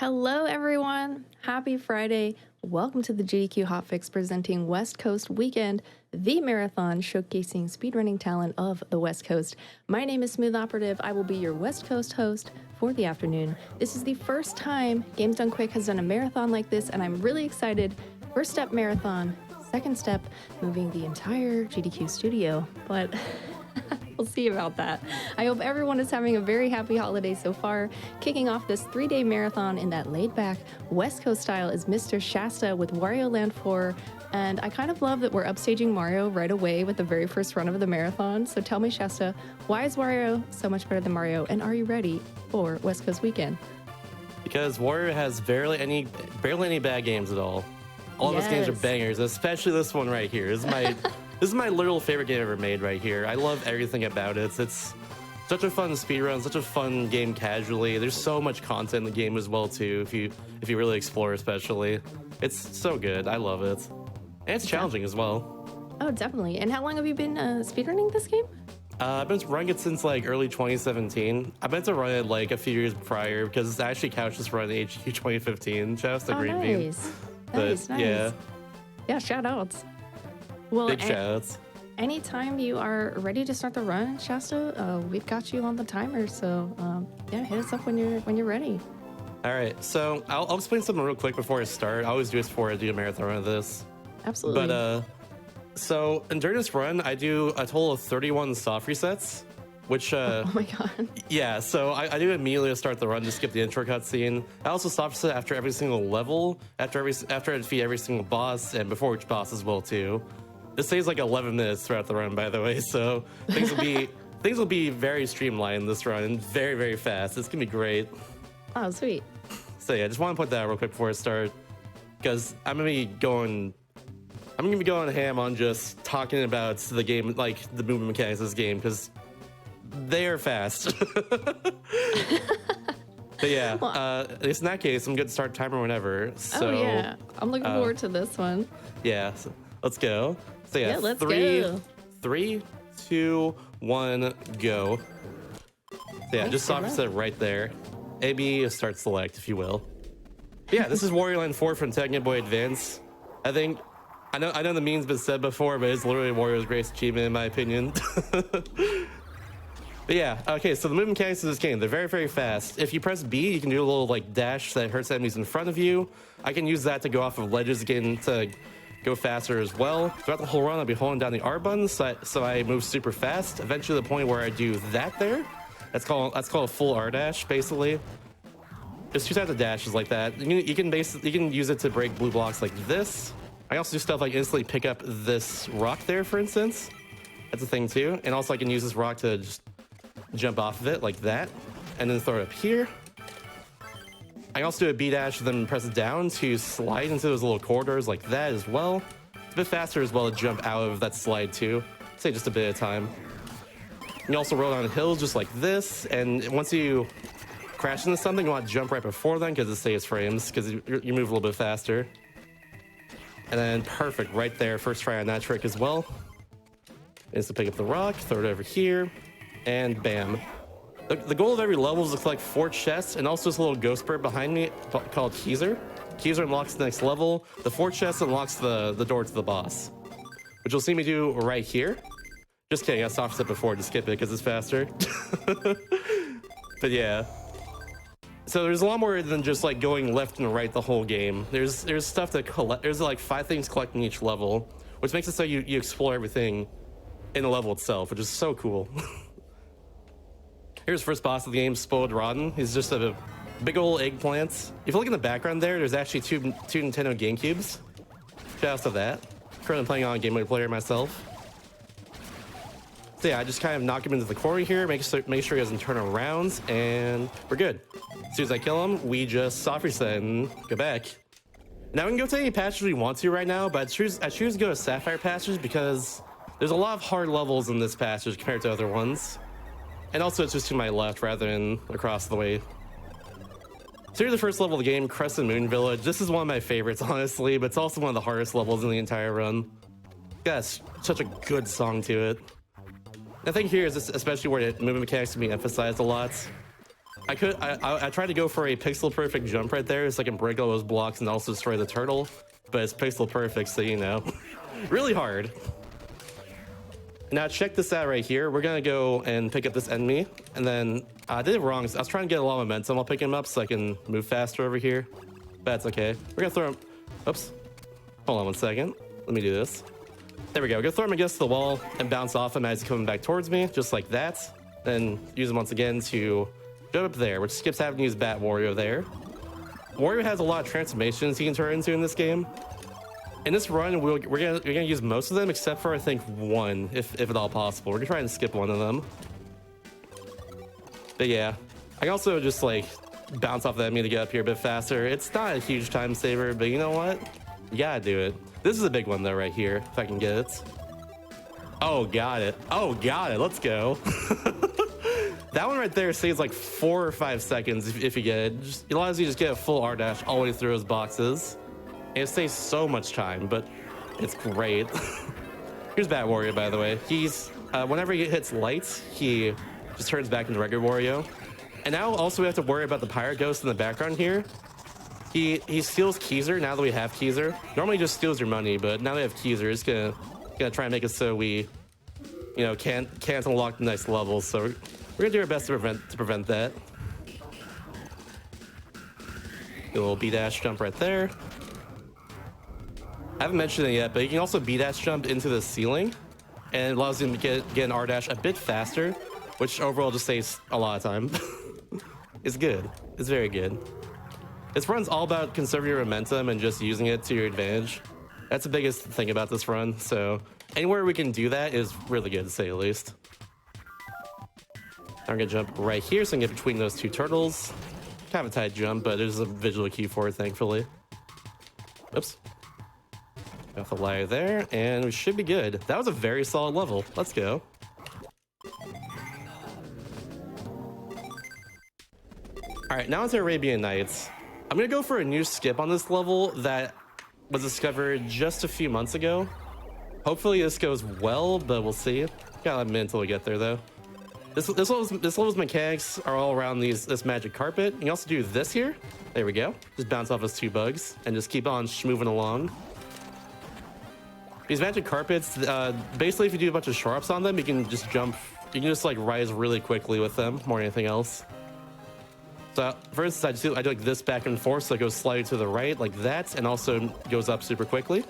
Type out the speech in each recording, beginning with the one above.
Hello, everyone. Happy Friday. Welcome to the GDQ Hotfix presenting West Coast Weekend, the marathon showcasing speedrunning talent of the West Coast. My name is SmoothOperative. I will be your West Coast host for the afternoon. This is the first time Games Done Quick has done a marathon like this, and I'm really excited. First step marathon, second step moving the entire GDQ studio, but we'll see about that. I hope everyone is having a very happy holiday so far. Kicking off this 3-day marathon in that laid-back West Coast style is Mr. Shasta with Wario Land 4. And I kind of love that we're upstaging Mario right away with the very first run of the marathon. So tell me, Shasta, why is Wario so much better than Mario? And are you ready for West Coast Weekend? Because Wario has barely any bad games at all. All of his games are bangers, especially this one right here. This is my literal favorite game ever made right here. I love everything about it. It's such a fun speedrun, such a fun game casually. There's so much content in the game as well too, if you really explore especially. It's so good. I love it. And it's challenging as well. Oh, definitely. And how long have you been speedrunning this game? I've been running it since like early 2017. I've been to run it like a few years prior because it's actually couched this run in HQ 2015. Shout out to Green Bean. Nice. Yeah. Yeah, shout outs. Well, big shout outs. Anytime you are ready to start the run, Shasta, we've got you on the timer. So yeah, hit us up when you're ready. All right. So I'll explain something real quick before I start. I always do this before I do a marathon run of this. Absolutely. But so during this run, I do a total of 31 soft resets, which oh my god. Yeah. So I do immediately to start the run to skip the intro cutscene. I also soft reset after every single level, after I defeat every single boss, and before each boss as well too. It saves like 11 minutes throughout the run, by the way. So things will be very streamlined this run and very, very fast. It's gonna be great. Oh, sweet. So yeah, just want to put that out real quick before I start, because I'm gonna be going ham on just talking about the game, like the movement mechanics of this game, because they are fast. But yeah, at least in that case, I'm good to start timer whenever. So, oh yeah, I'm looking forward to this one. Yeah, so let's go. So yeah, let's go. 3, 2, 1, go. So yeah, just soft reset right there. AB start select, if you will. But yeah, this is Wario Land 4 from Tech Game Boy Advance. I know the meme's been said before, but it's literally Wario's greatest achievement in my opinion. But yeah, okay, so the movement mechanics of this game, they're very, very fast. If you press B, you can do a little like dash that hurts enemies in front of you. I can use that to go off of ledges again to go faster as well. Throughout the whole run, I'll be holding down the R button, so I move super fast. Eventually, the point where I do that there, that's called a full R dash, basically. There's two types of dashes like that. You can use it to break blue blocks like this. I also do stuff like instantly pick up this rock there, for instance. That's a thing too. And also I can use this rock to just jump off of it like that, and then throw it up here. I can also do a B dash, then press it down to slide into those little corridors like that as well. It's a bit faster as well to jump out of that slide too. Say just a bit of time. You can also roll down hills just like this, and once you crash into something, you want to jump right before then because it saves frames, because you move a little bit faster. And then perfect, right there, first try on that trick as well. Is to pick up the rock, throw it over here, and bam. The goal of every level is to collect 4 chests, and also this little ghost bird behind me called Keezer. Keezer unlocks the next level. The 4 chests unlocks the door to the boss, which you'll see me do right here. Just kidding, I soft set before to skip it because it's faster. But yeah. So there's a lot more than just like going left and right the whole game. There's stuff to collect. There's like 5 things collecting each level, which makes it so you explore everything in the level itself, which is so cool. Here's the first boss of the game, Spoiled Rotten. He's just a big old eggplant. If you look in the background there's actually two Nintendo GameCubes. Shout out to that. Currently playing on Game Boy Player myself. So yeah, I just kind of knock him into the corner here, make sure he doesn't turn around, and we're good. As soon as I kill him, we just soft reset and go back. Now we can go to any patches we want to right now, but I choose to go to Sapphire Passage because there's a lot of hard levels in this passage compared to other ones. And also it's just to my left rather than across the way. So here's the first level of the game, Crescent Moon Village. This is one of my favorites, honestly, but it's also one of the hardest levels in the entire run. Got such a good song to it. The thing here is especially where the movement mechanics can be emphasized a lot. I tried to go for a pixel perfect jump right there so I can break all those blocks and also destroy the turtle, but it's pixel perfect, so you know, really hard. Now check this out right here. We're gonna go and pick up this enemy, and then I did it wrong. I was trying to get a lot of momentum while picking him up so I can move faster over here. But that's okay. We're gonna throw him. Oops. Hold on one second. Let me do this. There we go. We're gonna throw him against the wall and bounce off him as he's coming back towards me, just like that. Then use him once again to jump up there, which skips having to use Bat Wario there. Wario has a lot of transformations he can turn into in this game. In this run, we're gonna use most of them except for I think one, if at all possible. We're gonna try and skip one of them. But yeah, I can also just like bounce off the enemy to get up here a bit faster. It's not a huge time saver, but you know what? You gotta do it. This is a big one though right here, if I can get it. Oh, got it. Oh, got it. Let's go. That one right there saves like 4 or 5 seconds if you get it. It allows you to just get a full R dash all the way through those boxes. And it saves so much time, but it's great. Here's Bat Wario, by the way. He's, whenever he hits lights, he just turns back into regular Wario. And now also we have to worry about the pirate ghost in the background here. He steals Keezer now that we have Keezer. Normally he just steals your money, but now that we have Keezer, it's gonna try and make it so we, you know, can't unlock the next levels. So we're gonna do our best to prevent that. A little B-dash jump right there. I haven't mentioned it yet, but you can also B-dash jump into the ceiling, and it allows you to get an R-dash a bit faster, which overall just saves a lot of time. It's good. It's very good. This run's all about conserving your momentum and just using it to your advantage. That's the biggest thing about this run, so anywhere we can do that is really good, to say the least. I'm gonna jump right here so I can get between those two turtles. Kind of a tight jump, but there's a visual key for it, thankfully. Oops. Got the ladder there, and we should be good. That was a very solid level. Let's go. All right, now into Arabian Nights. I'm gonna go for a new skip on this level that was discovered just a few months ago. Hopefully this goes well, but we'll see. Got a minute until we get there, though. This level's mechanics are all around this magic carpet. You can also do this here. There we go. Just bounce off those 2 bugs and just keep on moving along. These magic carpets, basically if you do a bunch of sharps on them, you can just jump, you can just like rise really quickly with them, more than anything else. So for instance, I do like this back and forth, so it goes slightly to the right like that, and also goes up super quickly.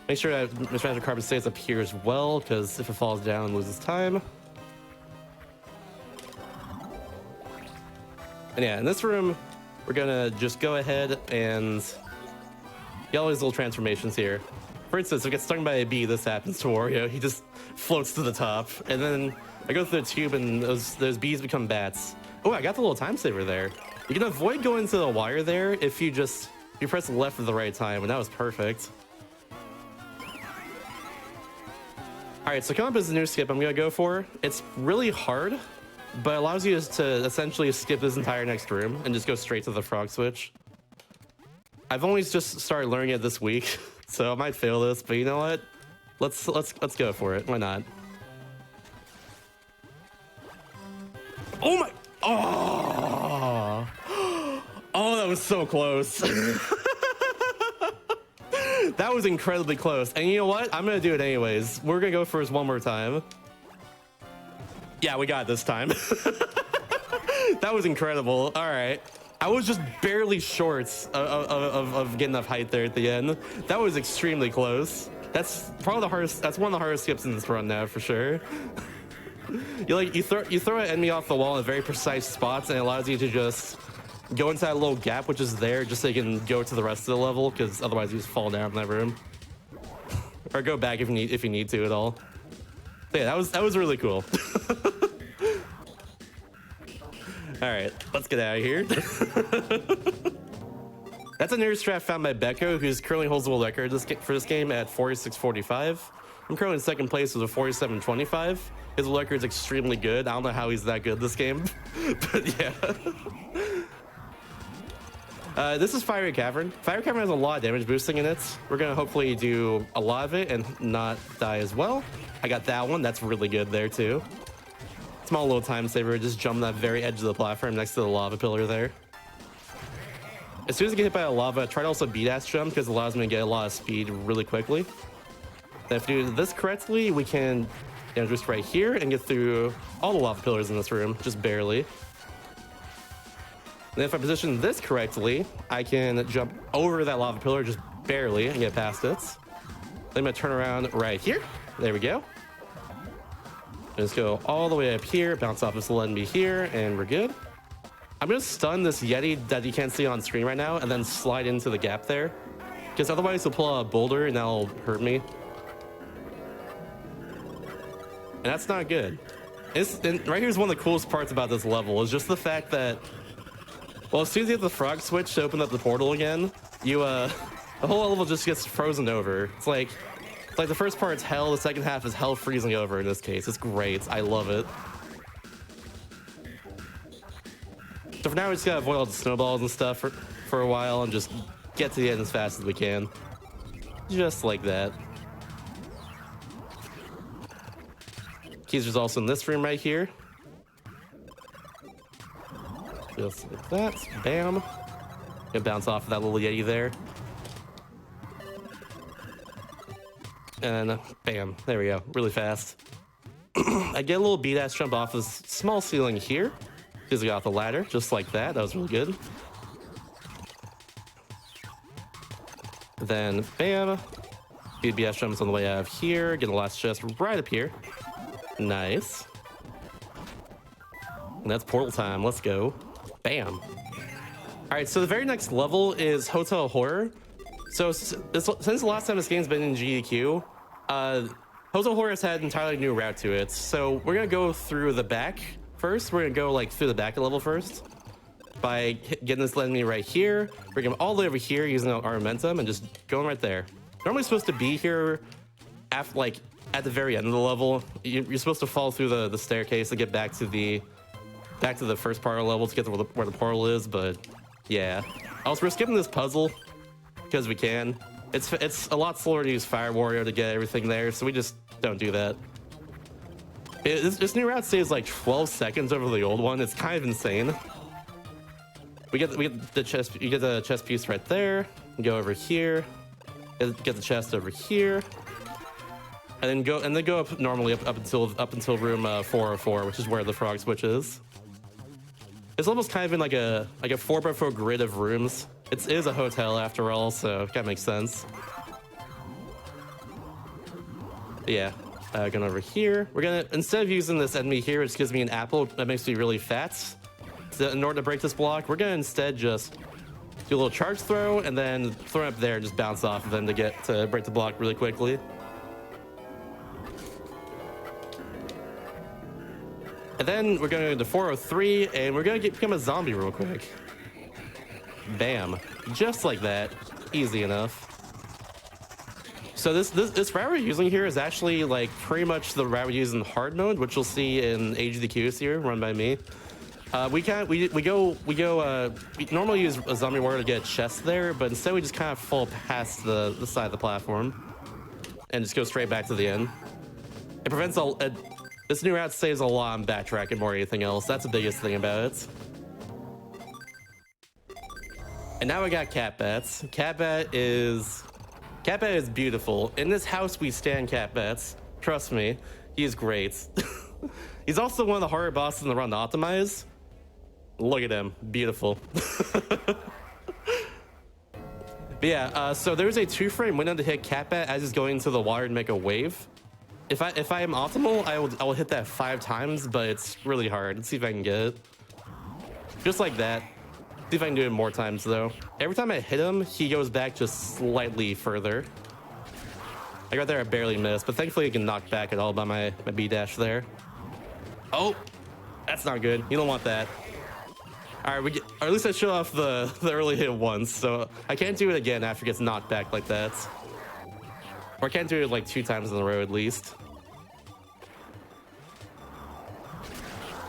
Make sure that this magic carpet stays up here as well, because if it falls down, it loses time. And yeah, in this room, we're gonna just go ahead and get all these little transformations here. For instance, if I get stung by a bee, this happens to Wario. He just floats to the top, and then I go through the tube, and those bees become bats. Oh, I got the little time saver there. You can avoid going to the wire there if you press left at the right time, and that was perfect. All right, so coming up is the new skip I'm gonna go for. It's really hard, but allows you to essentially skip this entire next room and just go straight to the frog switch. I've only just started learning it this week, so I might fail this, but you know what? Let's go for it. Why not? Oh my! Oh! Oh, that was so close. That was incredibly close. And you know what? I'm gonna do it anyways. We're gonna go for this one more time. Yeah, we got it this time. That was incredible. All right. I was just barely short of getting enough height there at the end. That was extremely close. That's probably the hardest. That's one of the hardest skips in this run now, for sure. You throw an enemy off the wall in very precise spots, and it allows you to just go into that little gap which is there, just so you can go to the rest of the level, because otherwise you just fall down in that room. Or go back if you need to at all. So yeah, that was really cool. All right, let's get out of here. That's a nearest strat found by Becco, who currently holds the world record for this game at 46.45. I'm currently in second place with a 47.25. His world record is extremely good. I don't know how he's that good this game, but yeah. This is Fiery Cavern. Fiery Cavern has a lot of damage boosting in it. We're gonna hopefully do a lot of it and not die as well. I got that one. That's really good there too. Small little time saver, just jump that very edge of the platform next to the lava pillar there. As soon as I get hit by a lava, try to also B-dash jump because it allows me to get a lot of speed really quickly. Then if we do this correctly, we can just right here and get through all the lava pillars in this room, just barely. And then if I position this correctly, I can jump over that lava pillar just barely and get past it. Then I'm gonna turn around right here. There we go. Just go all the way up here, bounce off this little enemy here, and we're good. I'm gonna stun this Yeti that you can't see on screen right now and then slide into the gap there. Because otherwise he'll pull out a boulder and that'll hurt me. And that's not good. And right here's one of the coolest parts about this level is just the fact that, well, as soon as you hit the frog switch to open up the portal again, you the whole level just gets frozen over. It's like the first part's hell, the second half is hell freezing over in this case. It's great. I love it. So for now, we just gotta avoid all the snowballs and stuff for a while and just get to the end as fast as we can. Just like that. Keys is also in this room right here. Just like that. Bam. Gonna bounce off of that little Yeti there. And bam. There we go. Really fast. I get a little B-dash jump off this small ceiling here. Because I got off the ladder. Just like that. That was really good. Then bam. B-dash jumps on the way out of here. Get the last chest right up here. Nice. And that's portal time. Let's go. Bam. All right, so the very next level is Hotel Horror. So since the last time this game's been in GDQ, Hotel Horror has had an entirely new route to it. So we're gonna go through the back first. We're gonna go like through the back of the level first by getting this enemy right here, bring him all the way over here using our momentum and just going right there. Normally supposed to be here after like at the very end of the level. You're supposed to fall through the staircase to get back to the first part of the level to get to where the portal is, but yeah. Also, we're skipping this puzzle because we can. It's a lot slower to use Fire Wario to get everything there, so we just don't do that. This new route saves like 12 seconds over the old one. It's kind of insane. We get the chest. You get the chest piece right there. Go over here. Get the chest over here. And then go up normally up until room 404, which is where the frog switch is. It's almost kind of in like a 4x4 grid of rooms. It is a hotel after all, so that makes sense. But yeah, going over here. We're gonna, instead of using this enemy here, which gives me an apple that makes me really fat. So in order to break this block, we're gonna instead just do a little charge throw and then throw it up there and just bounce off of them to break the block really quickly. And then we're going to 403, and we're going to become a zombie real quick. Bam. Just like that. Easy enough. So this route we're using here is actually like pretty much the route we use in hard mode, which you'll see in Age of the Qs here, run by me. We normally use a zombie warrior to get a chest there, but instead we just kind of fall past the side of the platform and just go straight back to the end. It prevents this new route saves a lot on backtracking more than anything else. That's the biggest thing about it. And now I got Cat Bats. Cat Bat is beautiful. In this house we stand Cat Bats. Trust me, he's great. He's also one of the harder bosses in the run to optimize. Look at him, beautiful. But yeah, so there's a 2-frame window to hit Cat Bat as he's going into the water to make a wave. If I am optimal, I will hit that 5 times, but it's really hard. Let's see if I can get it. Just like that. See if I can do it more times though. Every time I hit him, he goes back just slightly further. I got there, I barely missed, but thankfully I can knock back at all by my B-dash there. Oh, that's not good. You don't want that. All right, or at least I showed off the early hit once, so I can't do it again after it gets knocked back like that. Or I can't do it like 2 times in a row at least.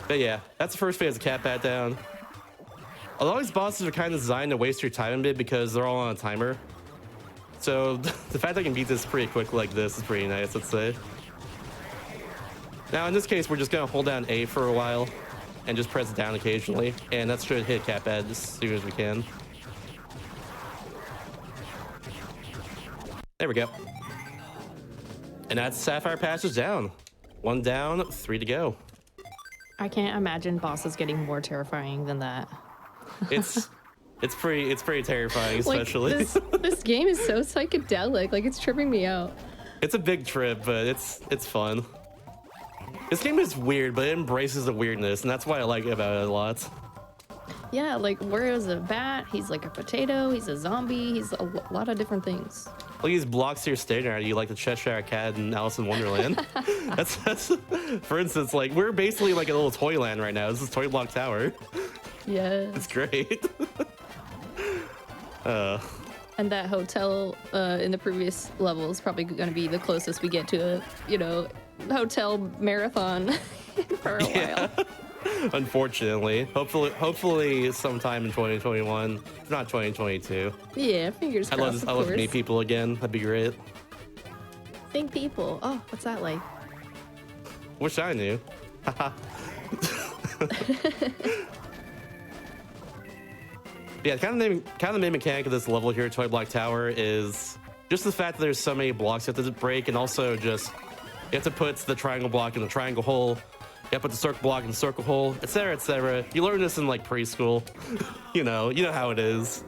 But yeah, that's the first phase of Cat Bat down. A lot of these bosses are kind of designed to waste your time a bit because they're all on a timer. So the fact I can beat this pretty quick like this is pretty nice, let's say. Now in this case, we're just gonna hold down A for a while and just press down occasionally, and that should hit cap ed as soon as we can. There we go. And that's Sapphire Passage down. 1 down, 3 to go. I can't imagine bosses getting more terrifying than that. It's pretty terrifying, especially. Like, this game is so psychedelic. Like, it's tripping me out. It's a big trip, but it's fun. This game is weird, but it embraces the weirdness, and that's why I like about it a lot. Yeah, like Wario's a bat, he's like a potato, he's a zombie, he's a lot of different things. Look at these blocks here staring at you like the Cheshire Cat in Alice in Wonderland. that's for instance, like we're basically like a little Toyland right now. This is Toy Block Tower. Yeah. It's great. And that hotel in the previous level is probably going to be the closest we get to a, hotel marathon for a while. Unfortunately. Hopefully sometime in 2021, if not 2022. Yeah, fingers crossed. I love to meet people again. That'd be great. Think people. Oh, what's that like? Wish I knew. Yeah, kind of the main mechanic of this level here at Toy Block Tower is just the fact that there's so many blocks you have to break, and also just you have to put the triangle block in the triangle hole, you have to put the circle block in the circle hole, etc., etc. You learn this in like preschool. you know how it is.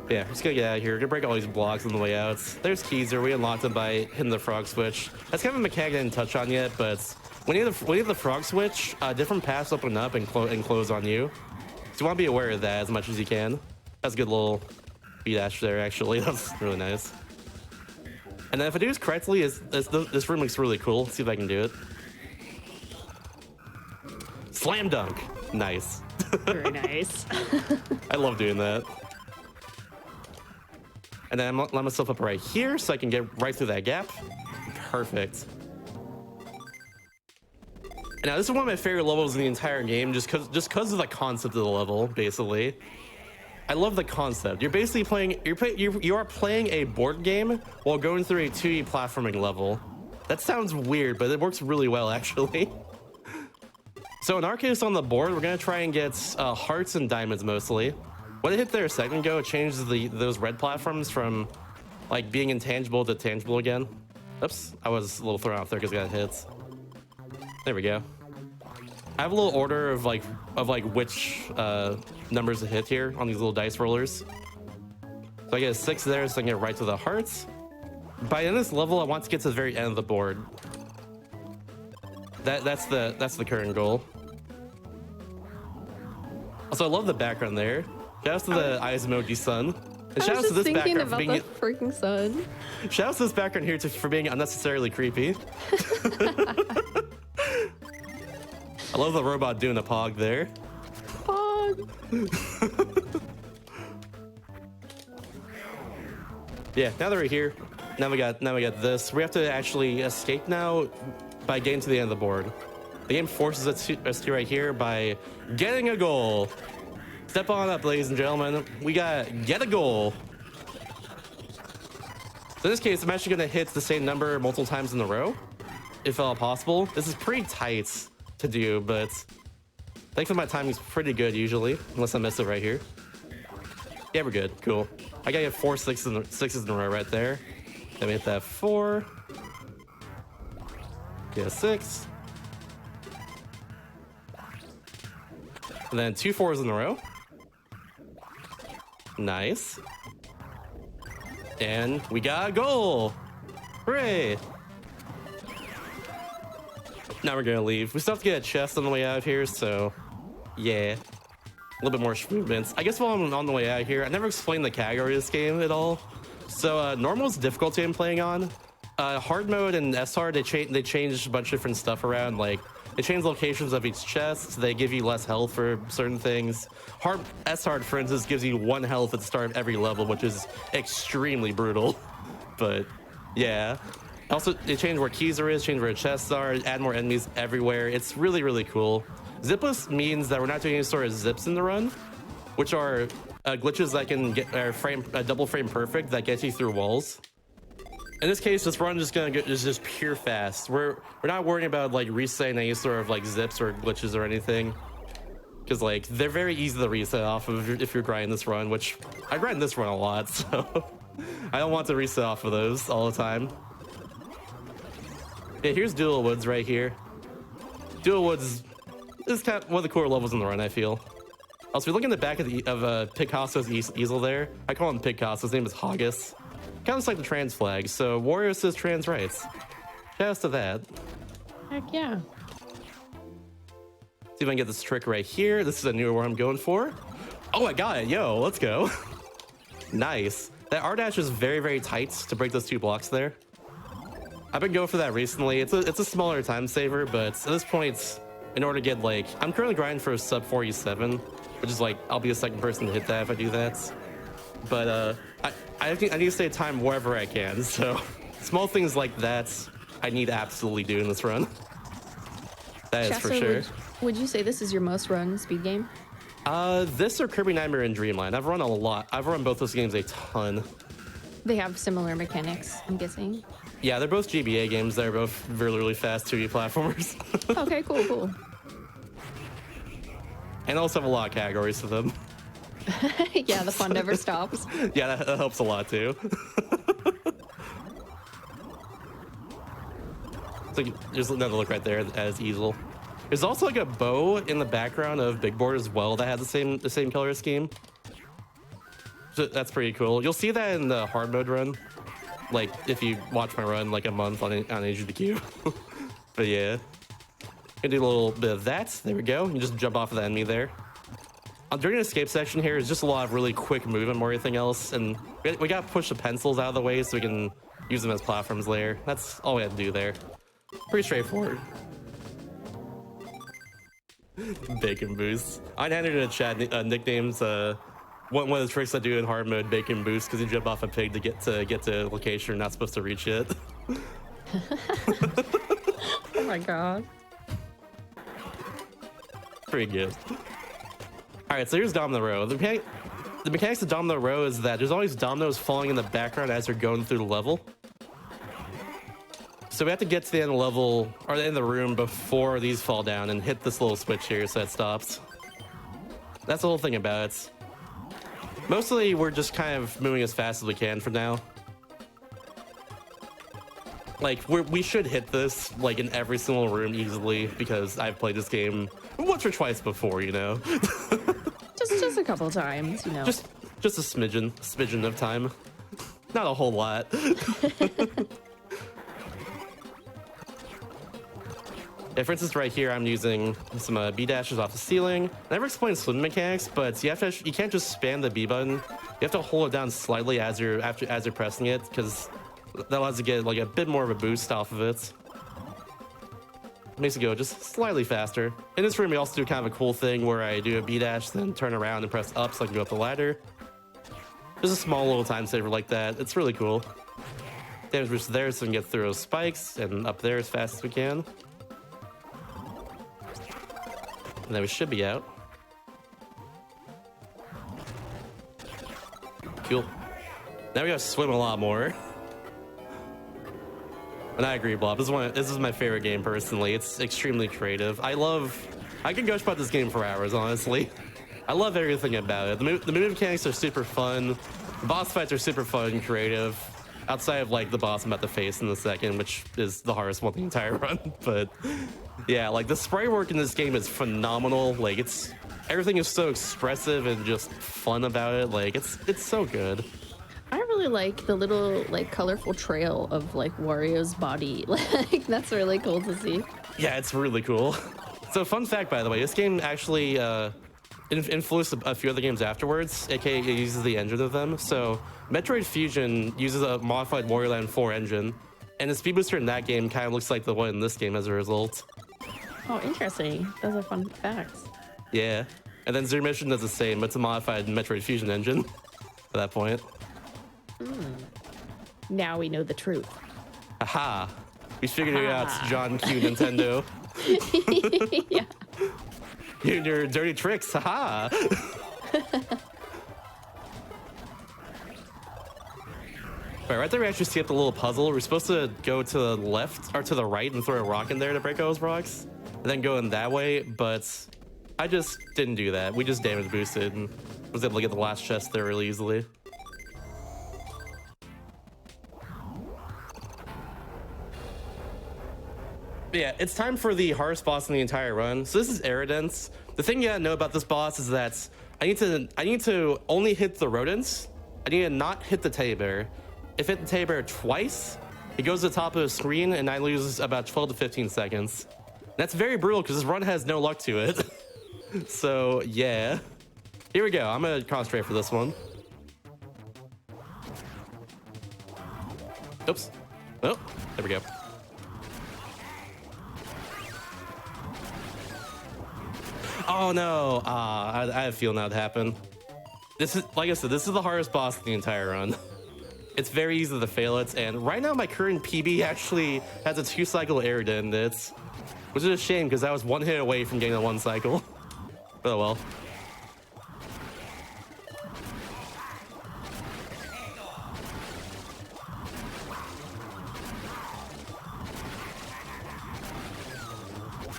Yeah, I'm just gonna get out of here. Gonna break all these blocks on the way out. There's Keezer. We unlocked him by hitting the frog switch. That's kind of a mechanic I didn't touch on yet, but when you have the frog switch, different paths open up and close on you. So you want to be aware of that as much as you can. That's a good little beat dash there, actually. That's really nice. And then if I do this correctly, this room looks really cool. Let's see if I can do it. Slam dunk. Nice. Very nice. I love doing that. And then I'm let myself up right here so I can get right through that gap. Perfect. Now this is one of my favorite levels in the entire game, just because of the concept of the level. Basically, I love the concept. You're basically playing. You are playing a board game while going through a 2D platforming level. That sounds weird, but it works really well actually. So in our case on the board, we're gonna try and get hearts and diamonds mostly. When I hit there a second ago, it changes those red platforms from like being intangible to tangible again. Oops, I was a little thrown off there because I got hits. There we go. I have a little order of which numbers to hit here on these little dice rollers. So I get a 6 there, so I can get right to the hearts. By the end of this level, I want to get to the very end of the board. That's the current goal. Also, I love the background there. Shout out to the eyes emoji sun. And shout out to this background for being the freaking sun. Shout out to this background here for being unnecessarily creepy. I love the robot doing a pog there. Pog. Yeah, now that we're here, now we got this. We have to actually escape now by getting to the end of the board. The game forces us to right here by getting a goal. Step on up, ladies and gentlemen. We got get a goal. So in this case, I'm actually gonna hit the same number multiple times in a row, if at all possible. This is pretty tight to do, but thankfully my timing's pretty good usually, unless I miss it right here. Yeah, we're good. Cool. I gotta get 4 sixes in a row right there. Then we hit that 4. Get a 6. And then 2 4s in a row. Nice. And we got a goal. Hooray. Now we're gonna leave. We still have to get a chest on the way out of here, so yeah. A little bit more movements. I guess while I'm on the way out of here, I never explained the category of this game at all. So normal is difficulty I'm playing on. Hard mode and S hard, they changed a bunch of different stuff around, like they change locations of each chest. They give you less health for certain things. S hard, for instance, gives you 1 health at the start of every level, which is extremely brutal. But yeah. Also, they changed where keys are, changed where chests are, add more enemies everywhere. It's really, really cool. Zipless means that we're not doing any sort of zips in the run, which are glitches that can get double frame perfect that gets you through walls. In this case, this run is just pure fast. We're not worrying about like resetting any sort of like zips or glitches or anything, because like they're very easy to reset off of if you're grinding this run, which I grind this run a lot, so I don't want to reset off of those all the time. Yeah, here's Dual Woods right here. Dual Woods is kind of one of the cooler levels in the run, I feel. Also, if you look in the back of Picasso's easel there, I call him Picasso, his name is Hoggus. Kind of looks like the trans flag, so Wario says trans rights. Shout out to that. Heck yeah. See if I can get this trick right here. This is a newer one I'm going for. Oh, I got it. Yo, let's go. Nice. That R dash is very, very tight to break those 2 blocks there. I've been going for that recently. It's a smaller time saver, but at this point, in order to get like, I'm currently grinding for a sub 47, which is like, I'll be the second person to hit that if I do that. But I need to stay time wherever I can, so small things like that I need to absolutely do in this run. That is for sure. Would you say this is your most run speed game? This or Kirby Nightmare and Dreamland. I've run a lot. I've run both those games a ton. They have similar mechanics, I'm guessing. Yeah, they're both GBA games. They're both really, really fast 2D platformers. Okay, cool. And also have a lot of categories to them. Yeah, the fun never stops. Yeah, that helps a lot too. So there's another look right there as easel. There's also like a bow in the background of Big Board as well that has the same color scheme. So that's pretty cool. You'll see that in the hard mode run, like if you watch my run like a month on Age of the Cube. But yeah, gonna do a little bit of that. There we go. You just jump off of the enemy there. During the escape section here is just a lot of really quick movement more than anything else, and we gotta push the pencils out of the way so we can use them as platforms later. That's all we have to do there. Pretty straightforward. Bacon Boost. I entered in the chat nicknames. One of the tricks I do in hard mode, Bacon Boost, because you jump off a pig to get to a location you're not supposed to reach it. Oh my god. Pretty good. All right, so here's Domino Row. The mechanics of Domino Row is that there's always dominoes falling in the background as you're going through the level. So we have to get to the end of the level, or the end of the room, before these fall down and hit this little switch here so it stops. That's the whole thing about it. Mostly, we're just kind of moving as fast as we can for now. Like, we should hit this, like, in every single room easily, because I've played this game once or twice before, you know? just a couple times, you know. Just a smidgen of time. Not a whole lot. Yeah, for instance, right here, I'm using some B dashes off the ceiling. I never explained swim mechanics, but you can't just spam the B button. You have to hold it down slightly as you're pressing it, because that allows you to get like a bit more of a boost off of it. Makes it go just slightly faster. In this room, we also do kind of a cool thing where I do a B dash, then turn around and press up so I can go up the ladder. Just a small little time saver like that. It's really cool. Damage boost there so we can get through those spikes and up there as fast as we can. And then we should be out. Cool. Now we gotta swim a lot more. And I agree, Blob. This is my favorite game personally. It's extremely creative. I can gush about this game for hours, honestly. I love everything about it. The move mechanics are super fun. The boss fights are super fun and creative. Outside of like the boss I'm about to face in a second, which is the hardest one the entire run. But yeah, like the sprite work in this game is phenomenal. Like everything is so expressive and just fun about it. Like it's so good. I really like the little like colorful trail of like Wario's body. Like that's really cool to see. Yeah, it's really cool. So fun fact, by the way, this game actually influenced a few other games afterwards, aka it uses the engine of them. So Metroid Fusion uses a modified Wario Land 4 engine, and the speed booster in that game kind of looks like the one in this game as a result. Oh, interesting. Those are fun facts. Yeah, and then Zero Mission does the same. It's a modified Metroid Fusion engine at that point. Now we know the truth. Aha! We figured it out, John Q. Nintendo. Yeah. You and your dirty tricks, haha! Right there we actually skipped a little puzzle. We're supposed to go to the left or to the right and throw a rock in there to break those rocks, and then go in that way, but I just didn't do that. We just damage boosted and was able to get the last chest there really easily. But yeah, it's time for the hardest boss in the entire run. So this is Aerodance. The thing you gotta know about this boss is that I need to only hit the rodents. I need to not hit the teddy bear. If I hit the teddy bear twice, it goes to the top of the screen and I lose about 12 to 15 seconds. That's very brutal because this run has no luck to it. So yeah, here we go. I'm gonna concentrate for this one. Oops. Oh, there we go. Oh no, I have a feeling that would happen. This is, like I said, this is the hardest boss in the entire run. It's very easy to fail it, and right now my current PB actually has a 2-cycle air in it, which is a shame because I was one hit away from getting a 1 cycle. But oh well.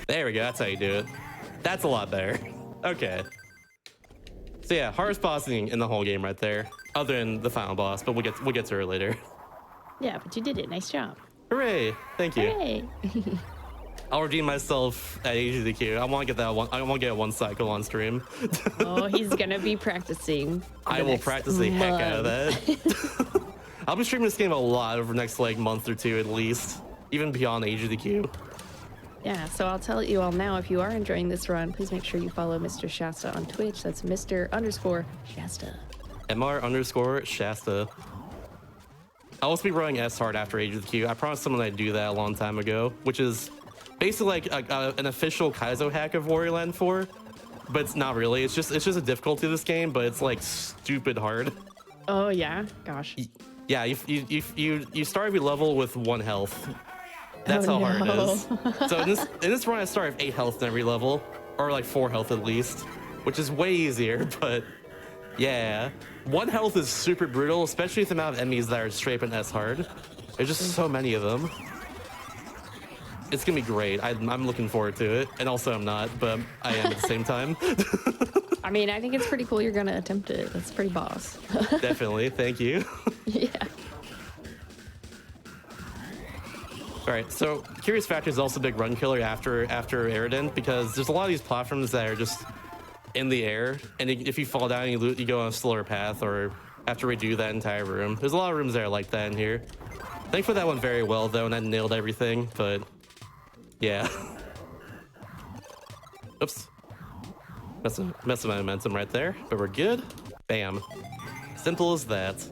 There we go, that's how you do it. That's a lot better. Okay. So yeah, hardest boss in the whole game right there, other than the final boss, but we'll get to her later. Yeah, but you did it. Nice job. Hooray! Thank you. Hooray! I'll redeem myself at HDQ. I want to get that one. I want to get a 1 cycle on stream. Oh, he's gonna be practicing. I will practice the heck out of that. I'll be streaming this game a lot over the next like month or two at least, even beyond HDQ. Yeah, so I'll tell you all now, if you are enjoying this run, please make sure you follow Mr. Shasta on Twitch. That's Mr._Shasta. MR_Shasta. I will be running S hard after Age of the Q. I promised someone I'd do that a long time ago, which is basically like an official Kaizo hack of Wario Land 4, but it's not really. It's just a difficulty of this game, but it's like stupid hard. Oh yeah, gosh. Yeah, you start every level with 1 health. That's how hard it is. So in this run, I start with 8 health in every level, or like 4 health at least, which is way easier. But yeah, 1 health is super brutal, especially with the amount of enemies that are straight up in S hard. There's just so many of them. It's gonna be great. I'm looking forward to it, and also I'm not, but I am at the same time. I mean, I think it's pretty cool you're gonna attempt it. That's pretty boss. Definitely, thank you. Yeah. All right, so Curious Factor is also a big run killer after Aerodent, because there's a lot of these platforms that are just in the air, and if you fall down, you go on a slower path, or have to redo that entire room. There's a lot of rooms that are like that in here. Thankfully, that went very well though, and I nailed everything. But yeah, oops, messing my momentum right there, but we're good. Bam, simple as that.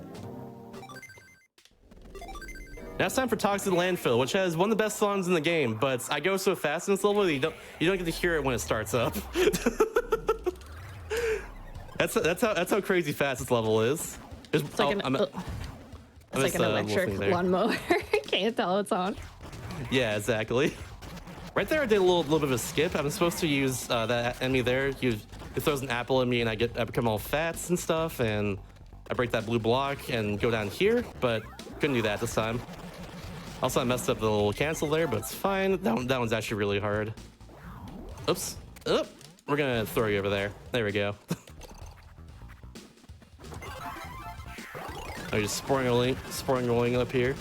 Now it's time for Toxic Landfill, which has one of the best songs in the game, but I go so fast in this level that you don't get to hear it when it starts up. That's how crazy fast this level is. It's like an electric lawnmower. Can't tell it's on. Yeah, exactly. Right there, I did a little bit of a skip. I'm supposed to use that enemy there. He throws an apple at me, and I become all fats and stuff, and I break that blue block and go down here, but couldn't do that this time. Also, I messed up the little cancel there, but it's fine. That one's actually really hard. Oops. Oh, we're gonna throw you over there. There we go. Oh, you're spring-a-ling up here.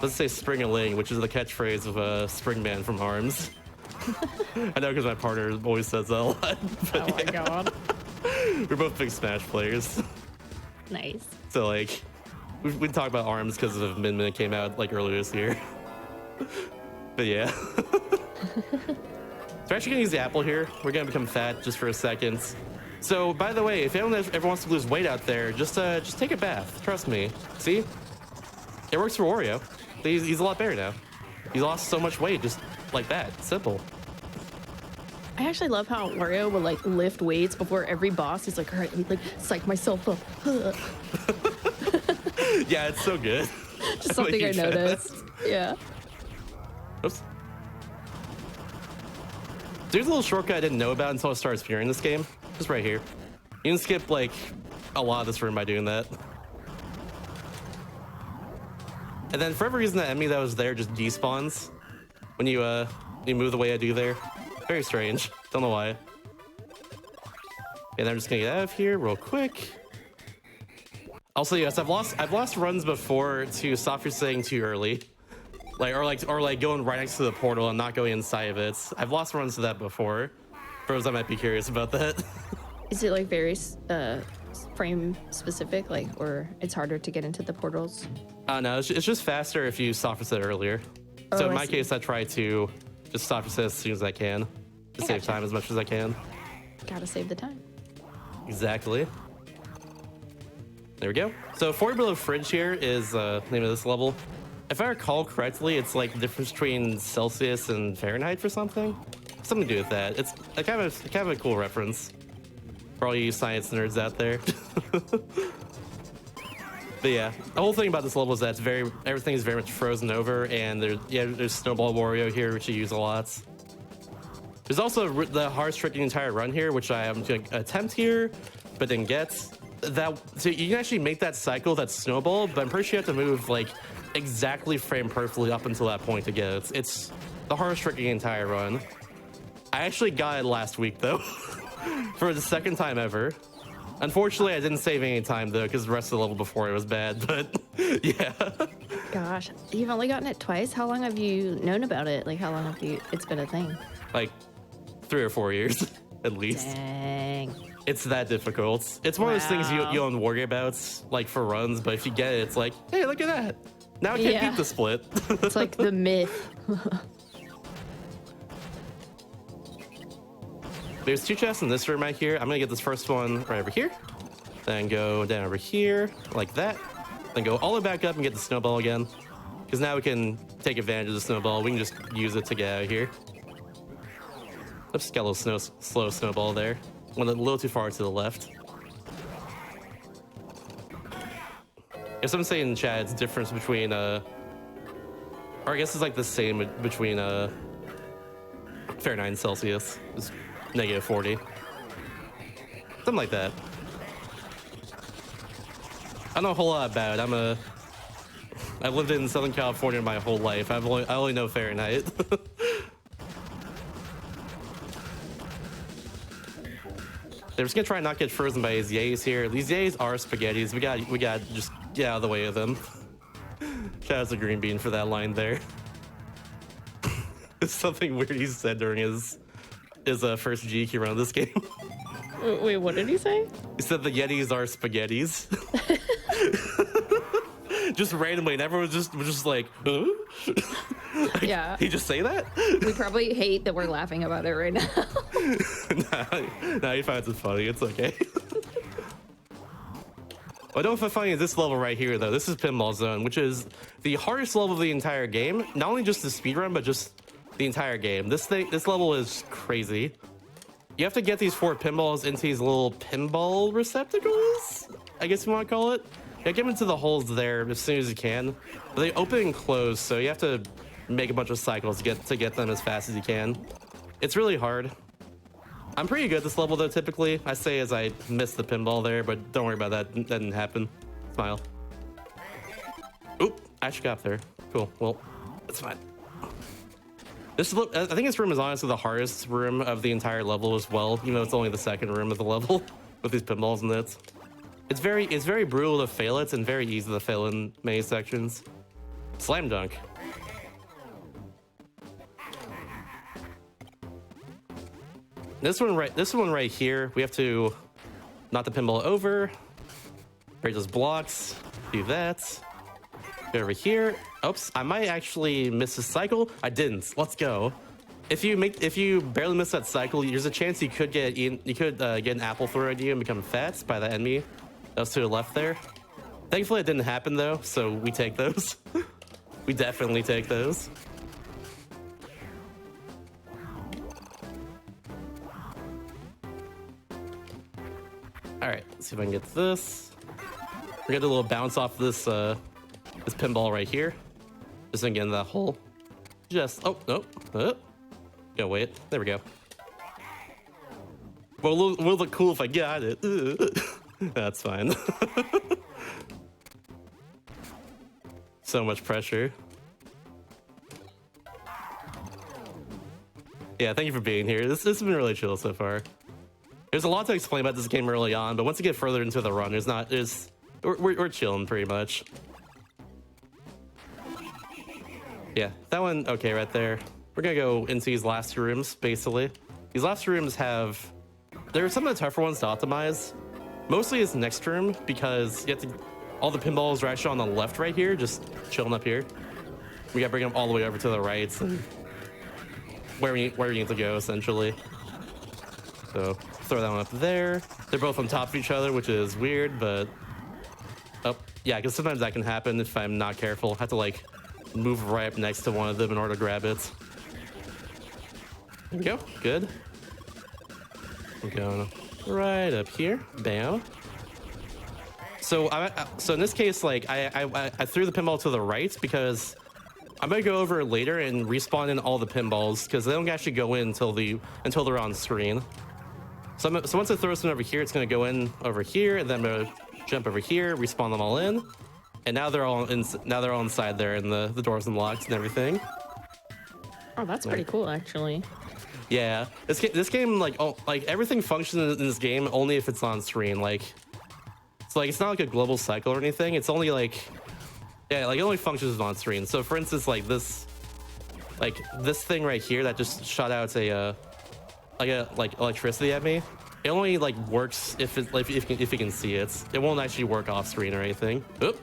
Let's say spring-a-ling, which is the catchphrase of Springman from ARMS. I know because my partner always says that a lot. But Oh my god. We're both big Smash players. Nice. So like, we talk about ARMS because of Min Min came out like earlier this year. But yeah. So we're actually gonna use the apple here. We're gonna become fat just for a second. So by the way, if anyone ever wants to lose weight out there, just take a bath. Trust me. See, it works for Wario. He's a lot better now. He lost so much weight just like that. Simple. I actually love how Wario will like lift weights before every boss. He's like, all right, let me like psych myself up. Yeah, it's so good. Just something I noticed. Yeah. Oops. There's a little shortcut I didn't know about until I started spearing this game. Just right here. You can skip like a lot of this room by doing that. And then for every reason, the enemy that was there just despawns when you move the way I do there. Very strange. Don't know why. And I'm just gonna get out of here real quick. Also, yes, I've lost runs before to software saying too early, or going right next to the portal and not going inside of it. I've lost runs to that before. For those that might be curious about that. Is it like very frame specific, like, or it's harder to get into the portals? No, it's just faster if you software set earlier. So in my case, I try to just software set as soon as I can to save time as much as I can. Gotta save the time. Exactly. There we go. So 40 below fridge here is the name of this level. If I recall correctly, it's like the difference between Celsius and Fahrenheit for something. Something to do with that. It's a kind of a cool reference for all you science nerds out there. But yeah, the whole thing about this level is that everything is very much frozen over, and there's Snowball Wario here, which you use a lot. There's also the hardest trick in the entire run here, which I am going to attempt here, but didn't get. So you can actually make that cycle, that snowball, but I'm pretty sure you have to move like exactly frame perfectly up until that point to get it. It's the hardest trick in the entire run. I actually got it last week though, for the second time ever. Unfortunately, I didn't save any time though, because the rest of the level before it was bad, but yeah. Gosh, you've only gotten it twice? How long have you known about it? Like, how long have it's been a thing? Like 3 or 4 years, at least. Dang. It's that difficult. It's one of those things you don't worry about, like for runs, but if you get it, it's like, hey, look at that. Now I can't beat the split. It's like the myth. There's 2 chests in this room right here. I'm gonna get this first one right over here. Then go down over here, like that. Then go all the way back up and get the snowball again. Because now we can take advantage of the snowball. We can just use it to get out of here. Oops, got a little slow snowball there. Went a little too far to the left. If someone's saying in chat, it's the difference between, or I guess it's like the same between Fahrenheit and Celsius. It's -40. Something like that. I don't know a whole lot about it. I've lived in Southern California my whole life. I only know Fahrenheit. They're just gonna try and not get frozen by these yays here. These yays are spaghettis. We got just get out of the way of them. Shout out to Green Bean for that line there. It's something weird he said during his first GQ run of this game. Wait, what did he say? He said the Yetis are spaghettis. Just randomly, and everyone was just like, huh? Yeah. He just say that? We probably hate that we're laughing about it right now. Nah, he finds it funny. It's okay. What I don't find funny is this level right here, though. This is Pinball Zone, which is the hardest level of the entire game. Not only just the speedrun, but just the entire game. This level is crazy. You have to get these 4 pinballs into these little pinball receptacles, I guess you want to call it. Yeah, get them into the holes there as soon as you can. But they open and close, so you have to make a bunch of cycles to get them as fast as you can. It's really hard. I'm pretty good at this level though, typically. I say as I missed the pinball there, but don't worry about that. That didn't happen. Smile. Oop, I actually got up there. Cool, well, it's fine. I think this room is honestly the hardest room of the entire level as well, even though it's only the second room of the level with these pinballs in it. It's very brutal to fail it and very easy to fail in many sections. Slam dunk. This one right here, we have to knock the pinball over, break those blocks, do that. Go over here. Oops, I might actually miss a cycle. I didn't. Let's go. If you barely miss that cycle, there's a chance you could get an apple thrown at you and become fat by the enemy. That was to the left there. Thankfully, it didn't happen though, so we take those. We definitely take those. All right, let's see if I can get this. We're gonna do a little bounce off this this pinball right here. Just gonna get in that hole. Oh, nope. Go wait. There we go. Well, will look cool if I got it. That's fine. So much pressure. Yeah, thank you for being here. This has been really chill so far. There's a lot to explain about this game early on, but once you get further into the run, we're chilling pretty much. Yeah, that one, okay, right there. We're gonna go into these last two rooms, basically. These last two rooms there are some of the tougher ones to optimize. Mostly it's next room, because you have to, all the pinballs are actually on the left right here, just chilling up here. We gotta bring them all the way over to the right, and where we need to go, essentially. So, throw that one up there. They're both on top of each other, which is weird, but... Oh, yeah, because sometimes that can happen if I'm not careful. I have to, like, move right up next to one of them in order to grab it. There we go. Good. We're going right up here. Bam. So in this case, like, I threw the pinball to the right because I'm gonna go over later and respawn in all the pinballs because they don't actually go in until they're on screen. So once I throw something over here, it's gonna go in over here, and then I'm gonna jump over here, respawn them all in, and now they're all inside there, and the doors unlocked and everything. Oh, that's pretty cool, actually. Yeah, this game, like everything functions in this game only if it's on screen. Like, it's not like a global cycle or anything. It's only like, yeah, like it only functions on screen. So for instance, like this thing right here that just shot out like electricity at me. It only like works if you can see it. It won't actually work off screen or anything. Oop.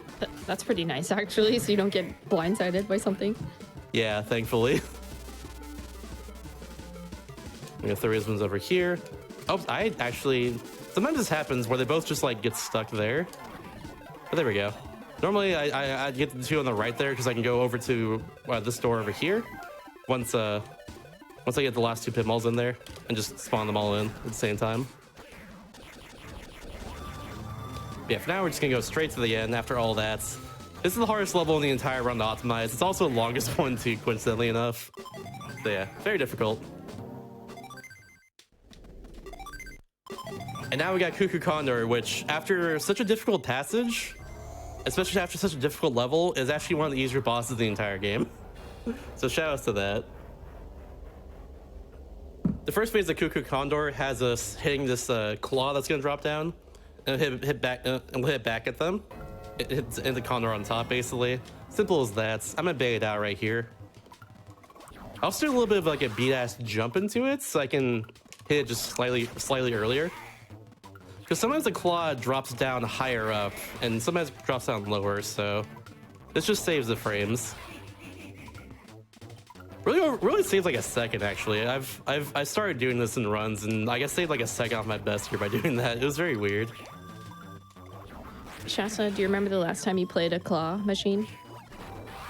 That's pretty nice, actually, so you don't get blindsided by something. Yeah, thankfully. I'm gonna throw these ones over here. Oh, sometimes this happens where they both just like get stuck there. But there we go. Normally I get the two on the right there because I can go over to this door over here. Once I get the last two pinballs in there and just spawn them all in at the same time. Yeah, for now we're just gonna go straight to the end after all that. This is the hardest level in the entire run to optimize. It's also the longest one too, coincidentally enough. So yeah, very difficult. And now we got Cuckoo Condor, which after such a difficult passage, especially after such a difficult level, is actually one of the easier bosses of the entire game. So shout outs to that. The first phase of Cuckoo Condor has us hitting this claw that's gonna drop down and hit back at them. It hits the condor on top, basically. Simple as that. I'm gonna bait it out right here. I'll do a little bit of like a beat-ass jump into it so I can hit it just slightly earlier. Because sometimes the claw drops down higher up and sometimes it drops down lower, so this just saves the frames. Really saves like a second, actually. I started doing this in runs, and I saved like a second off my best here by doing that. It was very weird. Shasta, do you remember the last time you played a claw machine?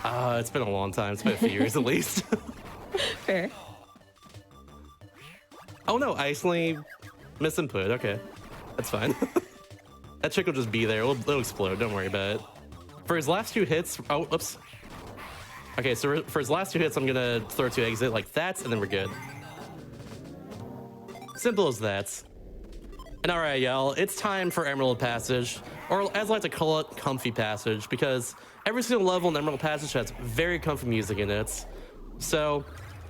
It's been a long time. It's been a few years at least. Fair. Oh no, I accidentally misinput. Okay, that's fine. That chick will just be there. It'll explode. Don't worry about it. For his last two hits, oh, oops. Okay, so for his last two hits, I'm gonna throw to exit like that, and then we're good. Simple as that. And all right, y'all, it's time for Emerald Passage, or as I like to call it, Comfy Passage, because every single level in Emerald Passage has very comfy music in it. So,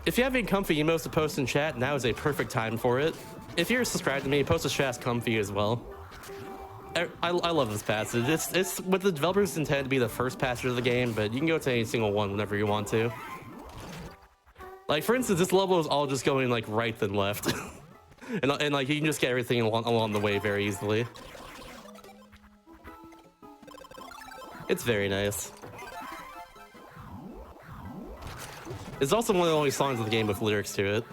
if you have any comfy emos to post in chat, now is a perfect time for it. If you're subscribed to me, post a chat comfy as well. I love this passage. It's what the developers intended to be the first passage of the game, but you can go to any single one whenever you want to. Like, for instance, this level is all just going like right then left. and like you can just get everything along the way very easily. It's very nice. It's also one of the only songs of the game with lyrics to it.